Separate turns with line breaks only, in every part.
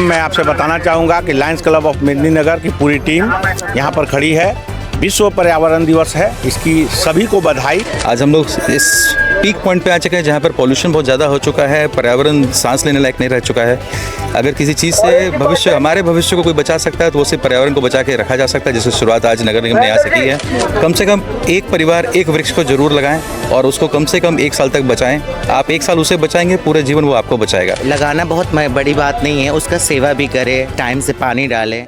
मैं आपसे बताना चाहूँगा कि लायंस क्लब ऑफ मेदिनीनगर की पूरी टीम यहाँ पर खड़ी है। विश्व पर्यावरण दिवस है, इसकी सभी को बधाई।
आज हम लोग इस पीक पॉइंट पे आ चुके हैं जहाँ पर पॉल्यूशन बहुत ज़्यादा हो चुका है, पर्यावरण सांस लेने लायक नहीं रह चुका है। अगर किसी चीज़ से हमारे भविष्य को कोई बचा सकता है तो वो सिर्फ पर्यावरण को बचा के रखा जा सकता है, जिसकी शुरुआत आज नगर निगम ने यहाँ से की है। कम से कम एक परिवार एक वृक्ष को जरूर लगाएं और उसको कम से कम 1 साल तक बचाएं। आप 1 साल उसे बचाएंगे, पूरे जीवन वो आपको बचाएगा।
लगाना बहुत बड़ी बात नहीं है, उसका सेवा भी करें, टाइम से पानी डालें।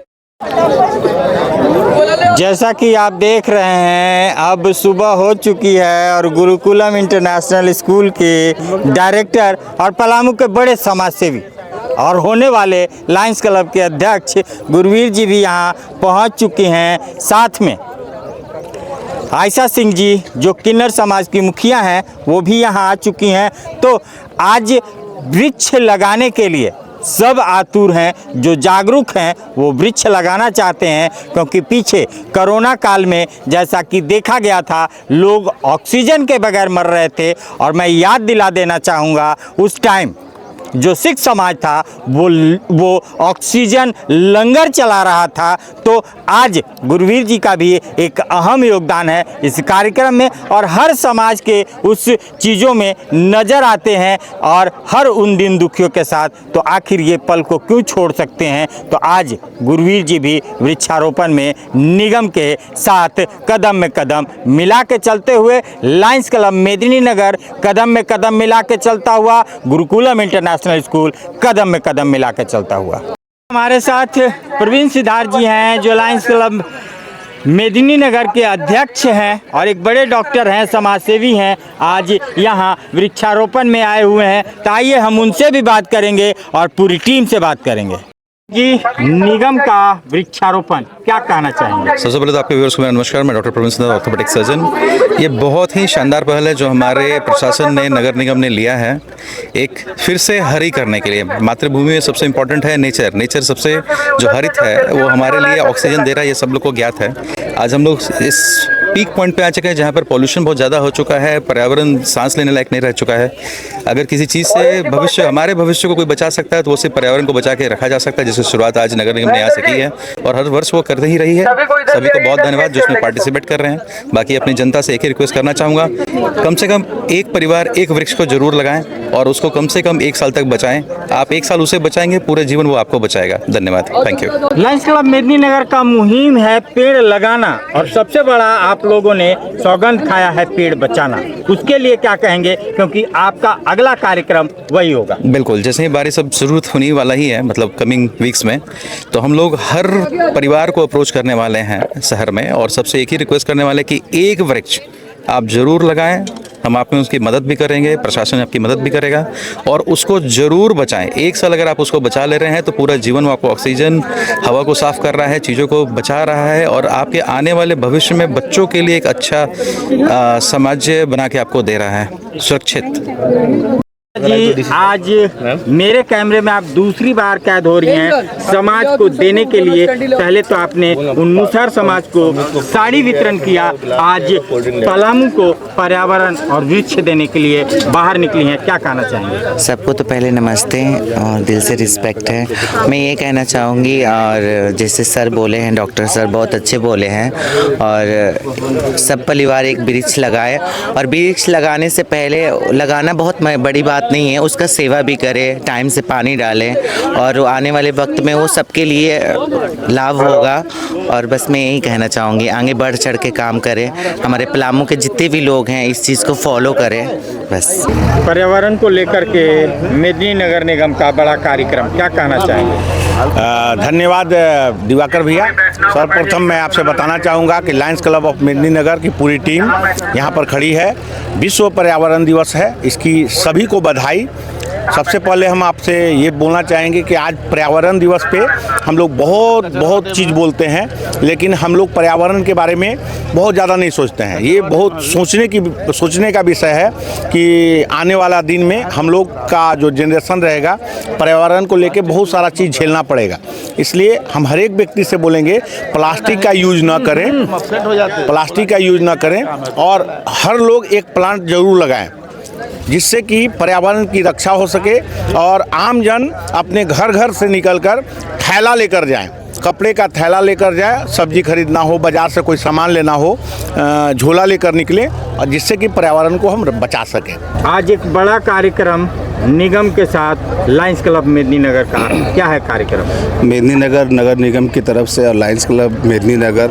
जैसा कि आप देख रहे हैं, अब सुबह हो चुकी है और गुरुकुलम इंटरनेशनल स्कूल के डायरेक्टर और पलामू के बड़े समाजसेवी और होने वाले लायंस क्लब के अध्यक्ष गुरवीर जी भी यहाँ पहुँच चुके हैं। साथ में आयशा सिंह जी जो किन्नर समाज की मुखिया हैं वो भी यहाँ आ चुकी हैं। तो आज वृक्ष लगाने के लिए सब आतुर हैं, जो जागरूक हैं वो वृक्ष लगाना चाहते हैं, क्योंकि पीछे कोरोना काल में जैसा कि देखा गया था लोग ऑक्सीजन के बगैर मर रहे थे। और मैं याद दिला देना चाहूँगा उस टाइम जो सिख समाज था वो ऑक्सीजन लंगर चला रहा था। तो आज गुरवीर जी का भी एक अहम योगदान है इस कार्यक्रम में और हर समाज के उस चीज़ों में नज़र आते हैं और हर उन दिन दुखियों के साथ। तो आखिर ये पल को क्यों छोड़ सकते हैं। तो आज गुरवीर जी भी वृक्षारोपण में निगम के साथ कदम में कदम मिला के चलते हुए लायंस क्लब मेदिनीनगर कदम में कदम मिला के चलता हुआ, गुरुकुलम इंटरनेशनल स्कूल कदम में कदम मिला के चलता हुआ। हमारे साथ प्रवीण सिद्धार्थ जी हैं जो लायंस क्लब मेदिनीनगर के अध्यक्ष हैं और एक बड़े डॉक्टर हैं, समाजसेवी हैं। आज यहाँ वृक्षारोपण में आए हुए हैं। तो आइए हम उनसे भी बात करेंगे और पूरी टीम से बात करेंगे कि निगम का वृक्षारोपण क्या कहना चाहेंगे।
सबसे पहले तो आपके व्यूअर्स को मेरा नमस्कार। मैं doctor Praveen Siddharth, orthopaedic surgeon. ये बहुत ही शानदार पहल है जो हमारे प्रशासन ने, नगर निगम ने लिया है एक फिर से हरी करने के लिए। मातृभूमि में सबसे इम्पोर्टेंट है नेचर सबसे जो हरित है वो हमारे लिए ऑक्सीजन दे रहा है, ये सब लोग को ज्ञात है। आज हम लोग इस पीक पॉइंट पे आ चुके हैं जहाँ पर पॉल्यूशन बहुत ज़्यादा हो चुका है, पर्यावरण सांस लेने लायक नहीं रह चुका है। अगर किसी चीज़ से हमारे भविष्य को कोई बचा सकता है तो वो सिर्फ पर्यावरण को बचा के रखा जा सकता है, जिसकी शुरुआत आज नगर निगम ने यहाँ से की है और हर वर्ष वो करते ही रही है। सभी को बहुत धन्यवाद जो इसमें पार्टिसिपेट कर रहे हैं। बाकी अपनी जनता से एक ही रिक्वेस्ट करना चाहूँगा, कम से कम एक परिवार एक वृक्ष को जरूर लगाएं और उसको कम से कम 1 साल तक बचाएं। आप 1 साल उसे बचाएंगे, पूरे जीवन वो आपको बचाएगा। धन्यवाद, thank you.
Lions club Medininagar का मुहिम है पेड़ लगाना और सबसे बड़ा आप लोगों ने सौगंध खाया है पेड़ बचाना। उसके लिए क्या कहेंगे, क्योंकि आपका अगला कार्यक्रम वही होगा।
बिल्कुल, जैसे ही बारिश अब शुरू होने वाला ही है, मतलब कमिंग वीक्स में, तो हम लोग हर परिवार को अप्रोच करने वाले हैं शहर में और सबसे एक ही रिक्वेस्ट करने वाले कि एक वृक्ष आप ज़रूर लगाएं। हम आपकी उसकी मदद भी करेंगे, प्रशासन आपकी मदद भी करेगा और उसको ज़रूर बचाएं। 1 साल अगर आप उसको बचा ले रहे हैं तो पूरा जीवन वो आपको ऑक्सीजन, हवा को साफ कर रहा है, चीज़ों को बचा रहा है और आपके आने वाले भविष्य में बच्चों के लिए एक अच्छा समाज बना के आपको दे रहा है, सुरक्षित।
जी, आज मेरे कैमरे में आप दूसरी बार कैद हो रही हैं समाज को देने के लिए। पहले तो आपने उन मुसहर समाज को साड़ी वितरण किया, आज पलामू को पर्यावरण और वृक्ष देने के लिए बाहर निकली हैं, क्या कहना चाहेंगे।
सबको तो पहले नमस्ते और दिल से रिस्पेक्ट है। मैं ये कहना चाहूँगी, और जैसे सर बोले हैं, डॉक्टर सर बहुत अच्छे बोले हैं, और सब परिवार एक वृक्ष लगाए और वृक्ष लगाने से पहले लगाना बहुत बड़ी बात नहीं है, उसका सेवा भी करें, टाइम से पानी डालें और आने वाले वक्त में वो सबके लिए लाभ होगा। और बस मैं यही कहना चाहूँगी, आगे बढ़ चढ़ के काम करें, हमारे पलामू के जितने भी लोग हैं इस चीज़ को फॉलो करें। बस
पर्यावरण को लेकर के मेदिनीनगर निगम का बड़ा कार्यक्रम, क्या कहना चाहेंगे।
धन्यवाद दिवाकर भैया। सर्वप्रथम मैं आपसे बताना चाहूँगा कि लायंस क्लब ऑफ मेदिनीनगर की पूरी टीम यहाँ पर खड़ी है। विश्व पर्यावरण दिवस है, इसकी सभी को बधाई। सबसे पहले हम आपसे ये बोलना चाहेंगे कि आज पर्यावरण दिवस पे हम लोग बहुत चीज़ बोलते हैं, लेकिन हम लोग पर्यावरण के बारे में बहुत ज़्यादा नहीं सोचते हैं। ये बहुत सोचने का विषय है कि आने वाला दिन में हम लोग का जो जनरेशन रहेगा पर्यावरण को लेके बहुत सारा चीज़ झेलना पड़ेगा। इसलिए हम हर एक व्यक्ति से बोलेंगे प्लास्टिक का यूज़ ना करें और हर लोग एक प्लांट ज़रूर लगाएं। जिससे कि पर्यावरण की रक्षा हो सके और आम जन अपने घर घर से निकलकर थैला लेकर जाएं, कपड़े का थैला लेकर जाए, सब्जी खरीदना हो, बाज़ार से कोई सामान लेना हो, झोला लेकर निकले और जिससे कि पर्यावरण को हम बचा सकें।
आज एक बड़ा कार्यक्रम निगम के साथ लायंस क्लब मेदिनीनगर का, क्या है कार्यक्रम?
मेदिनीनगर नगर निगम की तरफ से और लायंस क्लब मेदिनीनगर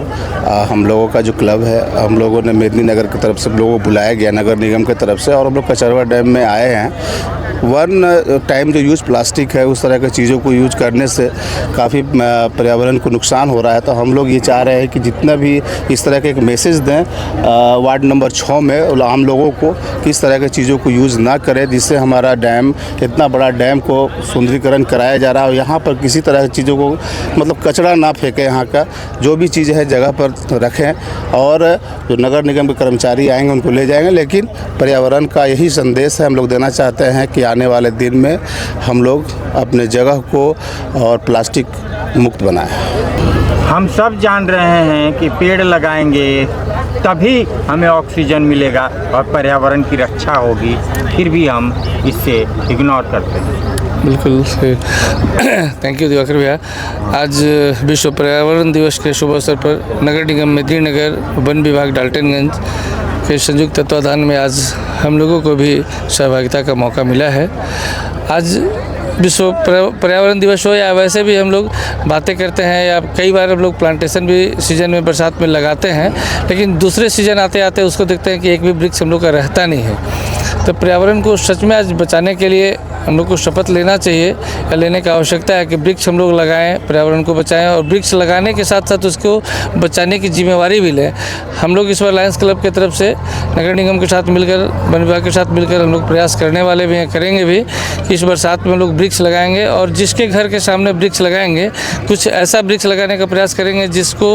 हम लोगों का जो क्लब है, हम लोगों ने मेदिनीनगर की तरफ से लोगों को बुलाया गया नगर निगम की तरफ से और हम लोग कचरवा डैम में आए हैं। वन टाइम जो यूज प्लास्टिक है उस तरह की चीज़ों को यूज करने से काफ़ी पर्यावरण को नुकसान हो रहा है। तो हम लोग ये चाह रहे हैं कि जितना भी इस तरह के एक मैसेज दें वार्ड नंबर 6 में आम लोगों को कि इस तरह की चीज़ों को यूज़ ना करें, जिससे हमारा डैम, इतना बड़ा डैम को सुंदरीकरण कराया जा रहा है और यहाँ पर किसी तरह की चीज़ों को मतलब कचरा ना फेंकें, यहाँ का जो भी चीज़ है जगह पर रखें और जो नगर निगम के कर्मचारी आएंगे उनको ले जाएंगे। लेकिन पर्यावरण का यही संदेश है, हम लोग देना चाहते हैं कि आने वाले दिन में हम लोग अपने जगह को और प्लास्टिक मुक्त बनाएं।
हम सब जान रहे हैं कि पेड़ लगाएंगे तभी हमें ऑक्सीजन मिलेगा और पर्यावरण की रक्षा होगी, फिर भी हम इससे इग्नोर करते हैं।
बिल्कुल थैंक यू दिवाकर भैया। आज विश्व पर्यावरण दिवस के शुभ अवसर पर नगर निगम मेदिनीनगर वन विभाग डाल्टनगंज के संयुक्त तत्वाधान में आज हम लोगों को भी सहभागिता का मौका मिला है। आज विश्व पर्यावरण दिवस हो या वैसे भी हम लोग बातें करते हैं या कई बार हम लोग प्लांटेशन भी सीजन में बरसात में लगाते हैं, लेकिन दूसरे सीजन आते आते उसको देखते हैं कि एक भी वृक्ष हम लोग का रहता नहीं है। तो पर्यावरण को सच में आज बचाने के लिए हम लोग को शपथ लेना चाहिए या लेने की आवश्यकता है कि वृक्ष हम लोग लगाएं, पर्यावरण को बचाएं और वृक्ष लगाने के साथ साथ उसको बचाने की जिम्मेवारी भी लें। हम लोग इस बार लायंस क्लब की तरफ से नगर निगम के साथ मिलकर, वन विभाग के साथ मिलकर हम लोग प्रयास करने वाले भी हैं, करेंगे भी कि इस बरसात में हम लोग वृक्ष लगाएंगे और जिसके घर के सामने वृक्ष लगाएंगे कुछ ऐसा वृक्ष लगाने का प्रयास करेंगे जिसको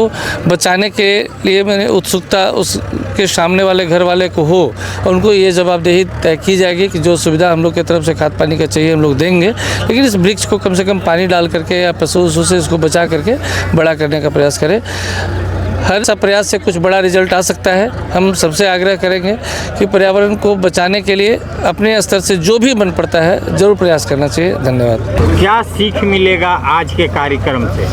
बचाने के लिए मैंने उत्सुकता उसके सामने वाले घर वाले को हो और उनको ये जवाबदेही तय की जाएगी कि जो सुविधा हम लोग की तरफ से खाद पानी का चाहिए हम लोग देंगे, लेकिन इस वृक्ष को कम से कम पानी डाल करके या पशु से इसको बचा करके बड़ा करने का प्रयास करें। हर सब प्रयास से कुछ बड़ा रिजल्ट आ सकता है। हम सबसे आग्रह करेंगे कि पर्यावरण को बचाने के लिए अपने स्तर से जो भी बन पड़ता है ज़रूर प्रयास करना चाहिए। धन्यवाद।
क्या सीख मिलेगा आज के कार्यक्रम से?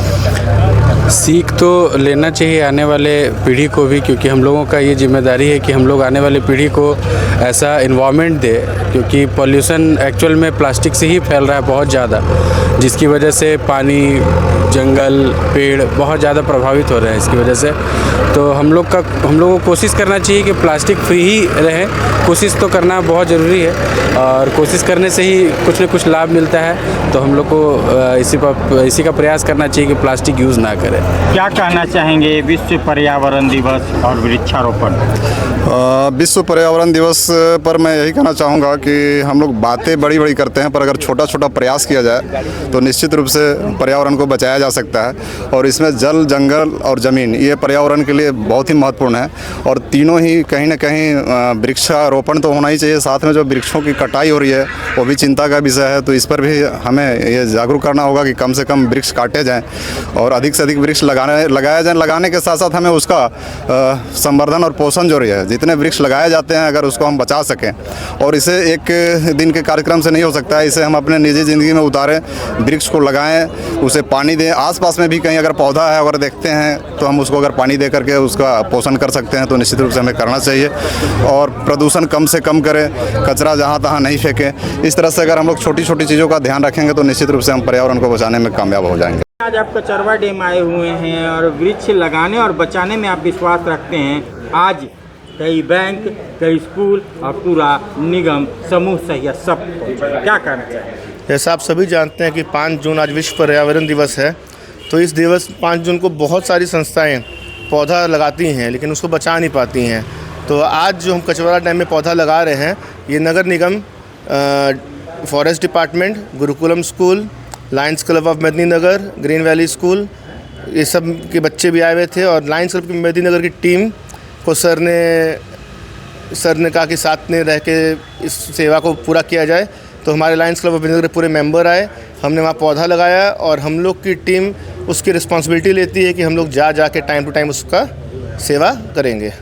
सीख तो लेना चाहिए आने वाले पीढ़ी को भी, क्योंकि हम लोगों का ये जिम्मेदारी है कि हम लोग आने वाली पीढ़ी को ऐसा इन्वायरमेंट दे, क्योंकि पॉल्यूशन एक्चुअल में प्लास्टिक से ही फैल रहा है बहुत ज़्यादा, जिसकी वजह से पानी, जंगल, पेड़ बहुत ज़्यादा प्रभावित हो रहे हैं इसकी वजह से। तो हम लोगों को कोशिश करना चाहिए कि प्लास्टिक फ्री ही रहे। कोशिश तो करना बहुत ज़रूरी है और कोशिश करने से ही कुछ न कुछ लाभ मिलता है। तो हम लोग को इसी का प्रयास करना चाहिए कि प्लास्टिक यूज़ ना करें।
क्या कहना चाहेंगे विश्व पर्यावरण दिवस और वृक्षारोपण?
विश्व पर्यावरण दिवस पर मैं यही कहना चाहूँगा कि हम लोग बातें बड़ी बड़ी करते हैं, पर अगर छोटा छोटा प्रयास किया जाए तो निश्चित रूप से पर्यावरण को बचाया जा सकता है। और इसमें जल, जंगल और ज़मीन, ये पर्यावरण के लिए बहुत ही महत्वपूर्ण है और तीनों ही कहीं ना कहीं वृक्षारोपण तो होना ही चाहिए। साथ में जो वृक्षों की कटाई हो रही है वो भी चिंता का विषय है। तो इस पर भी हमें ये जागरूक करना होगा कि कम से कम वृक्ष काटे जाएँ और अधिक से अधिक वृक्ष लगाया जाए। लगाने के साथ साथ हमें उसका संवर्धन और पोषण जो रही है, जितने वृक्ष लगाए जाते हैं अगर उसको हम बचा सकें, और इसे एक दिन के कार्यक्रम से नहीं हो सकता है, इसे हम अपने निजी ज़िंदगी में उतारें, वृक्ष को लगाएं, उसे पानी दें। आसपास में भी कहीं अगर पौधा है अगर देखते हैं तो हम उसको अगर पानी दे करके उसका पोषण कर सकते हैं, तो निश्चित रूप से हमें करना चाहिए। और प्रदूषण कम से कम करें, कचरा जहाँ तहाँ नहीं फेंकें। इस तरह से अगर हम लोग छोटी छोटी चीज़ों का ध्यान रखेंगे तो निश्चित रूप से हम पर्यावरण को बचाने में कामयाब हो जाएंगे।
आज आप कचरवा डैम आए हुए हैं और वृक्ष लगाने और बचाने में आप विश्वास रखते हैं। आज कई बैंक, कई स्कूल और पूरा निगम समूह सहित सब क्या कहना चाहिए?
जैसा आप सभी जानते हैं कि 5 जून आज विश्व पर्यावरण दिवस है। तो इस दिवस 5 जून को बहुत सारी संस्थाएं पौधा लगाती हैं लेकिन उसको बचा नहीं पाती हैं। तो आज जो हम कचरवा डैम में पौधा लगा रहे हैं, ये नगर निगम, forest department, Gurukulam school, Lions Club of Medininagar, green valley school, ये सब के बच्चे भी आए हुए थे। और लायंस क्लब की मेदिनीनगर की टीम को सर ने कहा कि साथ में रह के इस सेवा को पूरा किया जाए। तो हमारे लायंस क्लब ऑफ मेदिनीनगर के पूरे मेंबर आए, हमने वहाँ पौधा लगाया और हम लोग की टीम उसकी रिस्पॉन्सिबिलिटी लेती है कि हम लोग जा के टाइम टू टाइम उसका सेवा करेंगे।